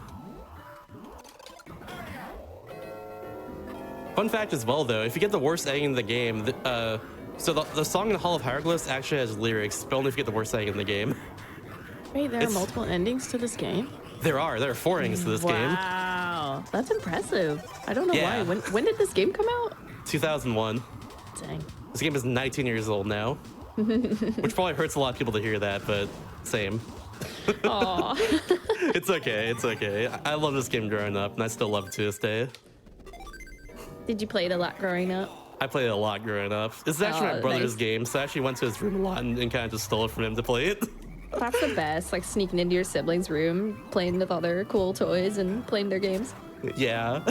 Fun fact as well, though, if you get the worst ending in the game, so the song in Hall of Hieroglyphs actually has lyrics, but only if you get the worst ending in the game. Wait, there are multiple endings to this game? There are 4 endings to this game. Wow, that's impressive. I don't know why. When did this game come out? 2001. Dang. This game is 19 years old now. Which probably hurts a lot of people to hear that, but same. Aw. It's okay, it's okay. I love this game growing up, and I still love it to this day. Did you play it a lot growing up? I played it a lot growing up. This is actually my brother's nice. game, so I actually went to his room a lot and kind of just stole it from him to play it. That's the best, like sneaking into your siblings' room, playing with all their cool toys and playing their games. Yeah.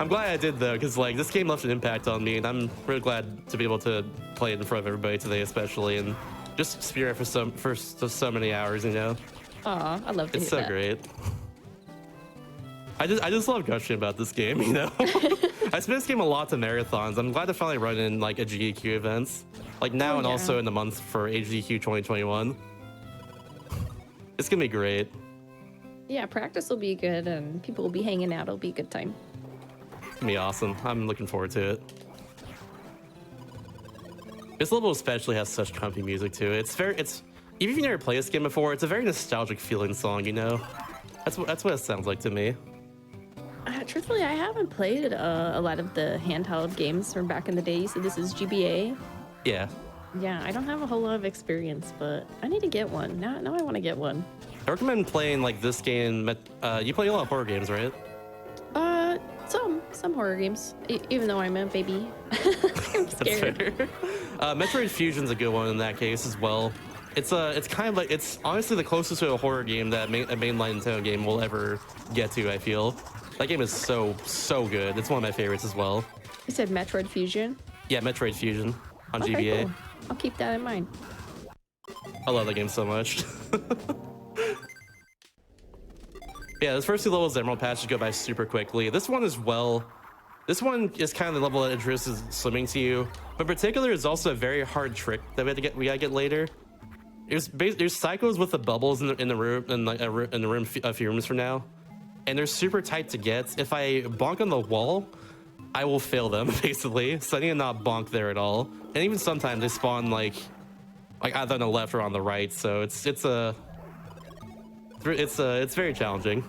I'm glad I did though, because like this game left an impact on me, and I'm really glad to be able to play it in front of everybody today, especially, and just spear it for so many hours. You know, Aw, I love to it's hear so that. great. I just love gushing about this game. You know, I spent this game a lot to marathons. I'm glad to finally run in like a GDQ events, like now Oh, and yeah. also in the month for HDQ 2021. It's gonna be great. Yeah, practice will be good and people will be hanging out. It'll be a good time. It's gonna be awesome. I'm looking forward to it. This level especially has such comfy music to it. It's even if you never played this game before, it's a very nostalgic feeling song, you know? That's what it sounds like to me. Truthfully, I haven't played a lot of the handheld games from back in the day. So this is GBA. Yeah. Yeah, I don't have a whole lot of experience, but I need to get one. Now I want to get one. I recommend playing like this game. You play a lot of horror games, right? Some horror games. Even though I'm a baby, I'm scared. That's fair. Metroid Fusion's a good one in that case as well. It's kind of like, it's honestly the closest to a horror game that a mainline Nintendo game will ever get to, I feel. That game is so good. It's one of my favorites as well. You said Metroid Fusion? Yeah, Metroid Fusion on Okay, GBA. cool. I'll keep that in mind. I love that game so much. Yeah, those first two levels of Emerald Patch go by super quickly. This one as well. This one is kind of the level that introduces swimming to you, but in particular is also a very hard trick that we gotta get later. There's cycles with the bubbles in the room in the room a few rooms from now, and they're super tight to get. If I bonk on the wall, I will fail them basically. So I need to not bonk there at all. And even sometimes they spawn like either on the left or on the right. So it's very challenging.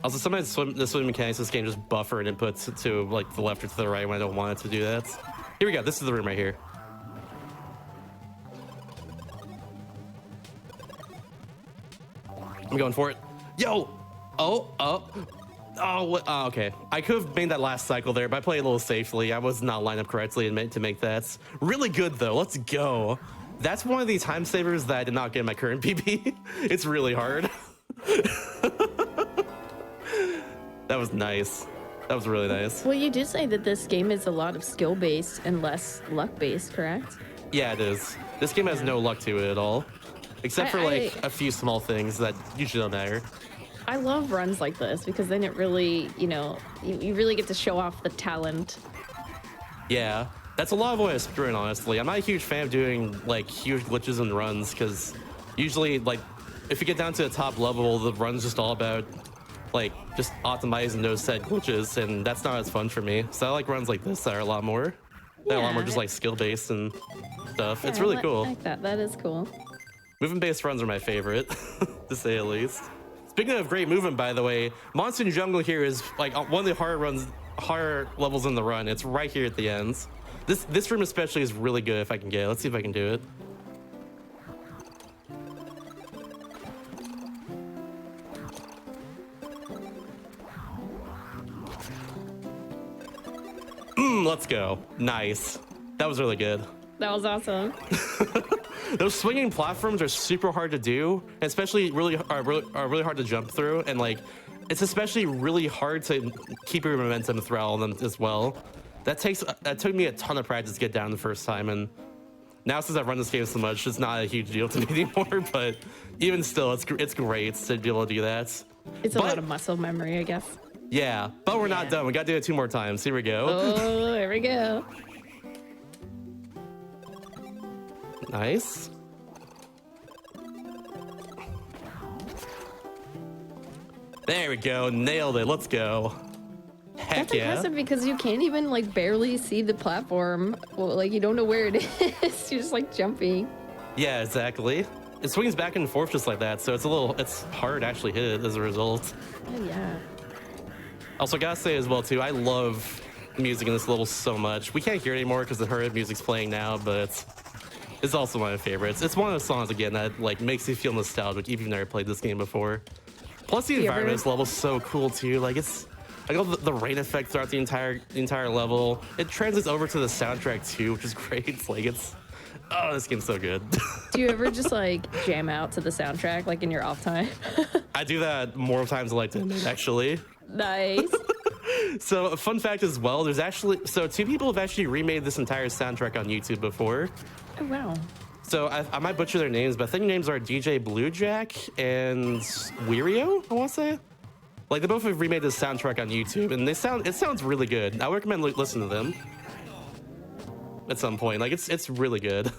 Also, sometimes the swim mechanics in this game just buffer and inputs to like the left or to the right when I don't want it to do that. Here we go. This is the room right here. I'm going for it. Yo! Oh, okay. I could have made that last cycle there, but I played a little safely. I was not lined up correctly and meant to make that. Really good though. Let's go. That's one of the time savers that I did not get in my current PB. It's really hard. That was nice. That was really nice. Well, you did say that this game is a lot of skill-based and less luck-based, correct? Yeah, it is. This game has no luck to it at all. Except for like a few small things that usually don't matter. I love runs like this because then it really, you really get to show off the talent. Yeah, that's a lot of what I was doing, honestly. I'm not a huge fan of doing like huge glitches and runs because usually like if you get down to the top level, the run's just all about like just optimizing those set glitches, and that's not as fun for me. So I like runs like this that are a lot more just like skill based and stuff. Yeah, It's really cool. I like that. That is cool. Movement based runs are my favorite, to say the least. Speaking of great movement, by the way, Monsoon Jungle here is like one of the harder levels in the run. It's right here at the ends. This room especially is really good if I can get it. Let's see if I can do it. Let's go. Nice. That was really good. That was awesome. Those swinging platforms are super hard to do, and especially really hard to jump through, and like it's especially really hard to keep your momentum throughout all of them as well. That took me a ton of practice to get down the first time, and now since I've run this game so much, it's not a huge deal to me anymore. But even still, it's great to be able to do that. It's a lot of muscle memory, I guess. Yeah, but we're not done. We got to do it 2 more times. Here we go. Oh, here we go. Nice. There we go. Nailed it. Let's go. Heck That's yeah. impressive because you can't even like barely see the platform. Well, like you don't know where it is. You're just like jumping. Yeah, exactly. It swings back and forth just like that, so it's hard to actually hit it as a result. Oh, yeah. Also, gotta say as well too, I love music in this level so much. We can't hear it anymore because the Hurricane music's playing now, but it's also one of my favorites. It's one of those songs again that like makes you feel nostalgic, even if you've never played this game before. Plus, the environment in this level is so cool too. Like Like all the rain effect throughout the entire level. It translates over to the soundtrack too, which is great. Oh, this game's so good. Do you ever just like jam out to the soundtrack like in your off time? I do that more times than I like to admit, actually. Nice. So a fun fact as well, two people have actually remade this entire soundtrack on YouTube before. Oh, wow. So I might butcher their names, but I think their names are DJ Bluejack and Wario, I want to say. Like, they both have remade this soundtrack on YouTube, and it sounds really good. I recommend listening to them at some point. Like, it's really good.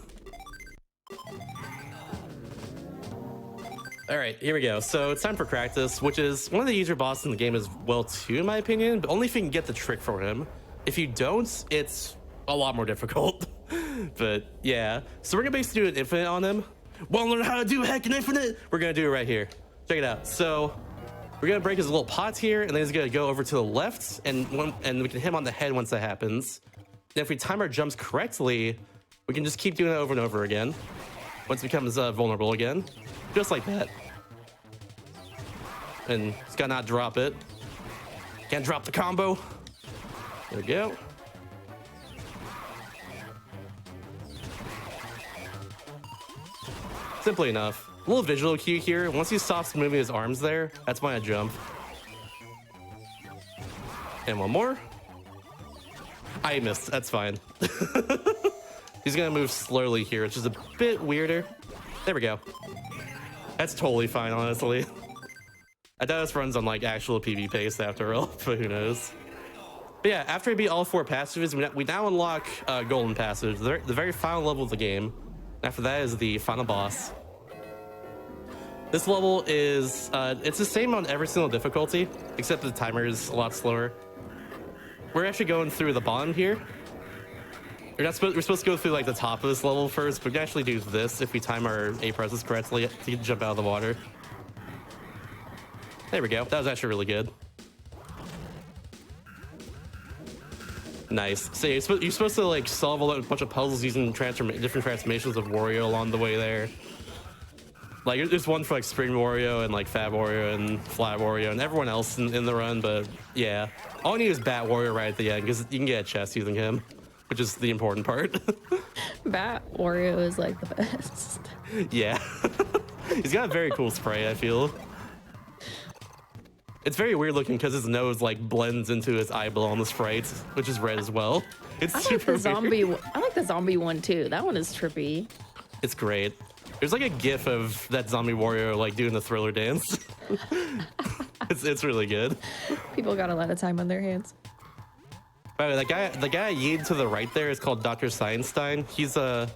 All right, here we go. So it's time for Practice, which is one of the easier bosses in the game as well too, in my opinion, but only if you can get the trick for him. If you don't, it's a lot more difficult. But yeah, so we're gonna basically do an infinite on him. Want to learn how to do heckin' infinite? We're gonna do it right here. Check it out. So we're gonna break his little pot here, and then he's gonna go over to the left, and we can hit him on the head once that happens. And if we time our jumps correctly, we can just keep doing it over and over again. Once it becomes vulnerable again, just like that. And just gotta not drop it. Can't drop the combo. There we go. Simply enough. A little visual cue here. Once he stops moving his arms there, that's when I jump. And one more. I missed. That's fine. He's gonna move slowly here, which is a bit weirder. There we go. That's totally fine, honestly. I thought this runs on like actual PB pace after all, but who knows. But yeah, after we beat all 4 passages, we now unlock Golden Passage, the very final level of the game. After that is the final boss. This level is, it's the same on every single difficulty, except the timer is a lot slower. We're actually going through the bottom here. We're supposed to go through like the top of this level first, but we can actually do this if we time our A presses correctly to jump out of the water. There we go. That was actually really good. Nice. So you're supposed to like solve a bunch of puzzles using different transformations of Wario along the way there. Like there's one for like Spring Wario and like Fat Wario and Flat Wario and everyone else in the run, but yeah. All you need is Bat Wario right at the end because you can get a chest using him, which is the important part. Bat Wario is like the best. Yeah. He's got a very cool spray, I feel. It's very weird looking because his nose like blends into his eyeball on the sprite, which is red as well. It's super weird. I like the zombie one too. That one is trippy. It's great. There's like a gif of that zombie warrior like doing the Thriller dance. It's really good. People got a lot of time on their hands. By the way, the guy yeeted to the right there is called Dr. Seinstein. He's a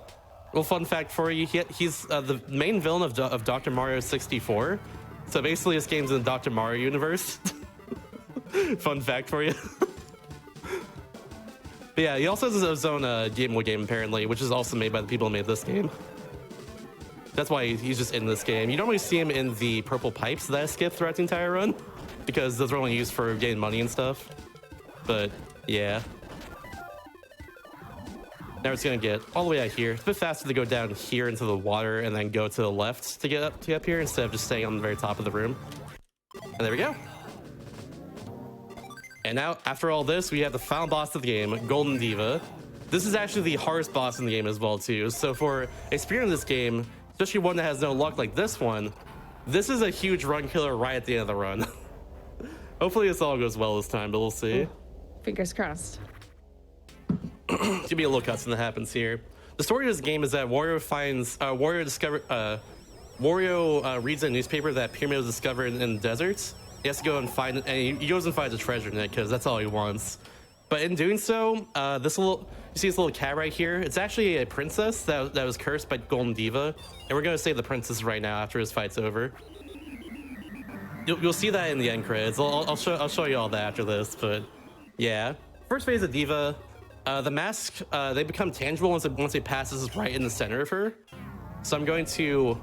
fun fact for you. He's the main villain of Dr. Mario 64. So basically, this game's in the Dr. Mario universe. Fun fact for you. But yeah, he also has his own Game Boy game apparently, which is also made by the people who made this game. That's why he's just in this game. You normally see him in the purple pipes that I skip throughout the entire run, because those are only used for getting money and stuff. But yeah. Now it's gonna get all the way out here. It's a bit faster to go down here into the water and then go to the left to get up here instead of just staying on the very top of the room. And there we go. And now, after all this, we have the final boss of the game, Golden Diva. This is actually the hardest boss in the game as well, too. So for a speedrun in this game, especially one that has no luck like this one, this is a huge run killer right at the end of the run. Hopefully this all goes well this time, but we'll see. Fingers crossed. It's gonna be a little cutscene that happens here. The story of this game is that Wario reads a newspaper that Pyramid was discovered in the desert. He has to go and find it, and he goes and finds a treasure in it because that's all he wants. But in doing so, you see this little cat right here? It's actually a princess that was cursed by Golden Diva, and we're gonna save the princess right now after his fight's over. You'll see that in the end credits. I'll show you all that after this, but yeah. First phase of Diva. The mask, they become tangible once it passes right in the center of her. So I'm going to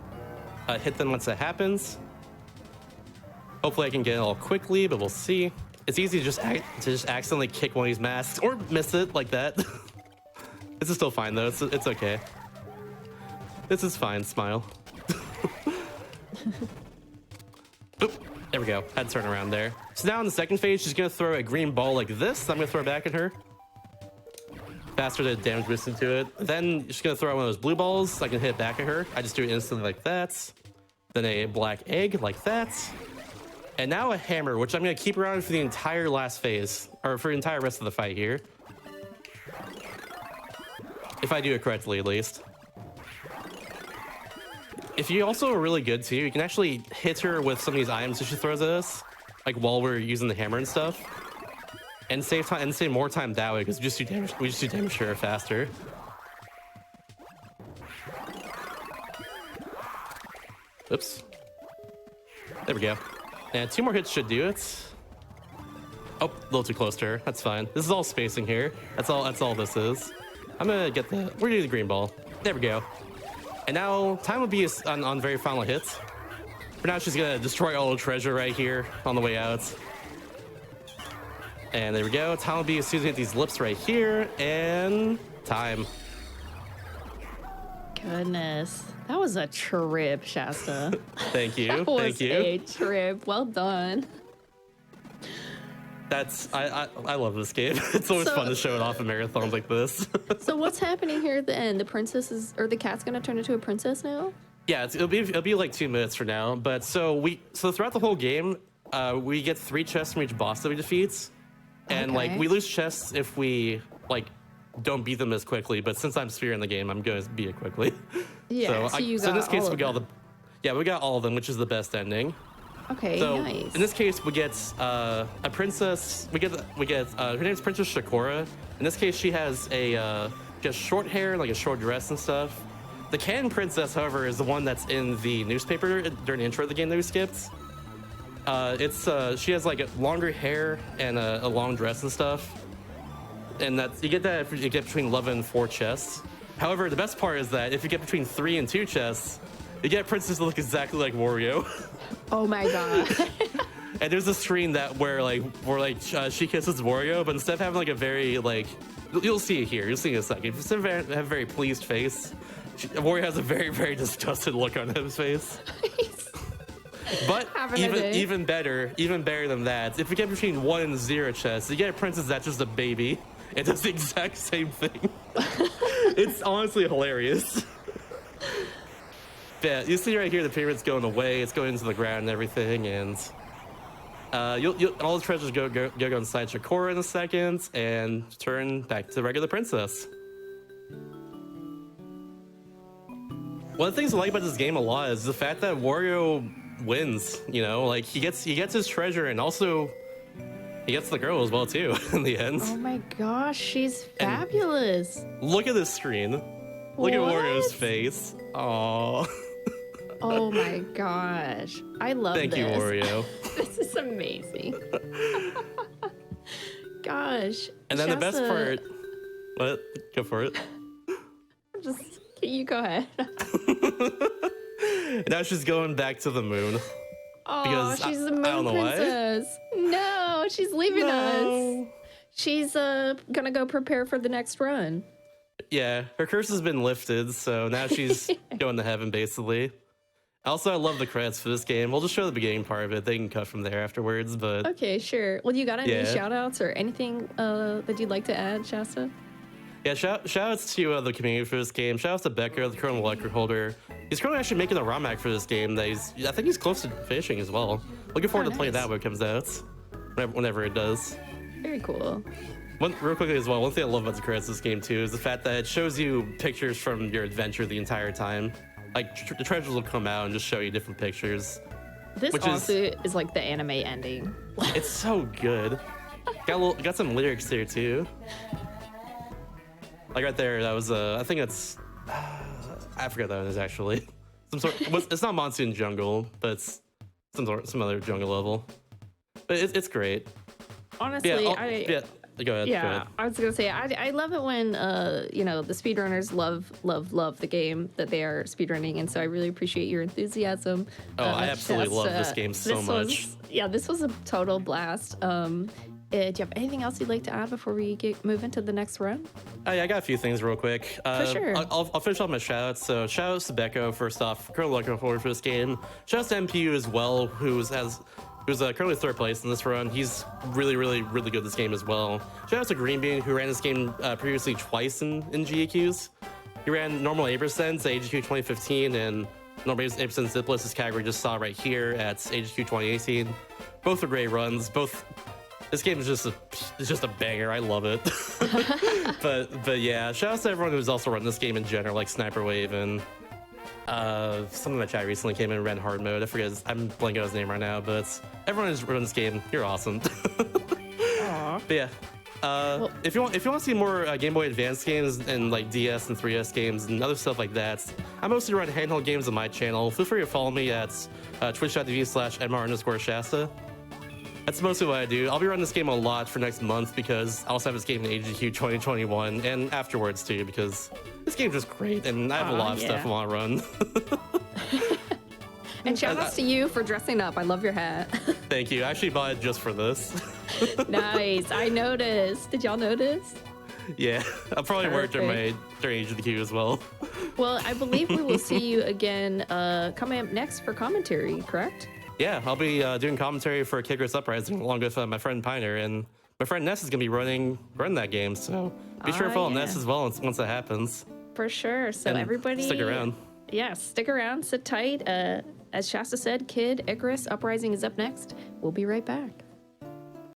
hit them once that happens. Hopefully I can get it all quickly, but we'll see. It's easy to just accidentally kick one of these masks or miss it like that. This is still fine though. It's okay. This is fine. Smile. Oop, there we go. Had to turn around there. So now in the second phase, she's gonna throw a green ball like this. I'm gonna throw it back at her. Faster to damage boost into it. Then she's gonna throw one of those blue balls. So I can hit it back at her. I just do it instantly like that. Then a black egg like that. And now a hammer, which I'm gonna keep around for the entire last phase, or for the entire rest of the fight here. If I do it correctly, at least. If you also are really good too, you can actually hit her with some of these items that she throws at us, like while we're using the hammer and stuff, and save time and save more time that way because we just do damage to her faster. Oops. There we go. And 2 more hits should do it. Oh, a little too close to her. That's fine. This is all spacing here. That's all this is. I'm gonna get we're gonna do the green ball. There we go. And now time will be on very final hits. For now, she's gonna destroy all the treasure right here on the way out. And there we go. Time will be as soon as we hit these lips right here, and time. Goodness, that was a trip, Shasta. Thank you. That was Thank you. a trip. Well done. I love this game. It's always fun to show it off in marathons like this. So what's happening here at the end? The princess or the cat's gonna turn into a princess now? Yeah, it'll be like 2 minutes from now. But so throughout the whole game, we get 3 chests from each boss that we defeat, and like we lose chests if we like don't beat them as quickly. But since I'm spearing the game, I'm gonna beat it quickly. Yeah. So in this case, we got all of them, which is the best ending. Okay, So nice. in this case, we get a princess. We get her name's Princess Shakura. In this case, she has just short hair, like a short dress and stuff. The canon princess, however, is the one that's in the newspaper during the intro of the game that we skipped. She has like longer hair and a long dress and stuff. And you get that if you get between 11 and 4 chests. However, the best part is that if you get between 3 and 2 chests, you get princess to look exactly like Wario. Oh my god. And there's a screen where she kisses Wario, but instead of having like a very like, you'll see it here. You'll see it in a second. Instead of having a very pleased face, Wario has a very, very disgusted look on his face. But even better than that, if you get between 1 and 0 chests, you get a princess that's just a baby. It does the exact same thing. It's honestly hilarious. Yeah, you see right here the pyramid's going away. It's going into the ground and everything, and all the treasures go inside Shakura in a second and turn back to the regular princess. One of the things I like about this game a lot is the fact that Wario wins. You know, like he gets his treasure, and also he gets the girl as well too in the end. Oh my gosh, she's fabulous. And look at this screen. Look at Wario's face. Aww. Oh my gosh. I love this. Thank you, Wario. This is amazing. Gosh. And then the best part. What? Go for it. You go ahead. Now she's going back to the moon. Oh, she's the moon princess. No, she's leaving us. She's gonna go prepare for the next run. Yeah, her curse has been lifted, so now she's going to heaven, basically. Also, I love the credits for this game. We'll just show the beginning part of it. They can cut from there afterwards, but... Okay, sure. Well, you got any shout-outs or anything that you'd like to add, Shasta? Yeah, shout-outs to the community for this game. Shout-outs to Becker, the current electric holder. He's currently actually making a ROM hack for this game that I think he's close to finishing as well. Looking forward to playing that when it comes out. Whenever it does. Very cool. Real quickly as well, one thing I love about the credits of this game too is the fact that it shows you pictures from your adventure the entire time. Like the treasures will come out and just show you different pictures. This also is like the anime ending. It's so good. Got some lyrics there too. Like right there, that was I think it's I forgot that one is actually it's not Monsoon Jungle, but it's some other jungle level. But it's great. Honestly, Go ahead. Yeah, go ahead. I was gonna say I love it when the speedrunners love the game that they are speedrunning, and so I really appreciate your enthusiasm. Oh, I absolutely love this game so much. This was a total blast. Do you have anything else you'd like to add before we move into the next run? Oh, yeah, I got a few things real quick. For sure. I'll finish off my shout-outs. So shout-outs to Becco, first off, current electric holder for this game. Shout-outs to MPU as well, who has who's currently 3rd place in this run. He's really, really, really good at this game as well. Shout out to Green Bean, who ran this game previously twice in GAQs. He ran normal 8% at AGQ 2015 and normal 8% zipless, this category just saw right here at AGQ 2018. Both are great runs. This game is just a banger. I love it. but yeah, shout out to everyone who's also run this game in general, like Sniper Wave and someone in my chat recently came in and ran hard mode. I forget I'm blanking out his name right now, but everyone who's run this game, you're awesome. But yeah. If you want to see more Game Boy Advance games and like DS and 3DS games and other stuff like that, I mostly run handheld games on my channel. Feel free to follow me at twitch.tv/mr_Shasta. That's mostly what I do. I'll be running this game a lot for next month because I also have this game in AGQ 2021 and afterwards too, because this game's just great and I have a lot of stuff I want to run. And shout outs to you for dressing up. I love your hat. Thank you. I actually bought it just for this. Nice. I noticed. Did y'all notice? Yeah, I'll probably wear it during AGQ as well. Well, I believe we will see you again coming up next for commentary, correct? Yeah, I'll be doing commentary for Kidgris Uprising along with my friend Piner, and my friend Ness is going to be running that game, so be sure to follow Ness as well once that happens. For sure. So and everybody... stick around. Yeah, stick around, sit tight. As Shasta said, Kid Icarus Uprising is up next. We'll be right back.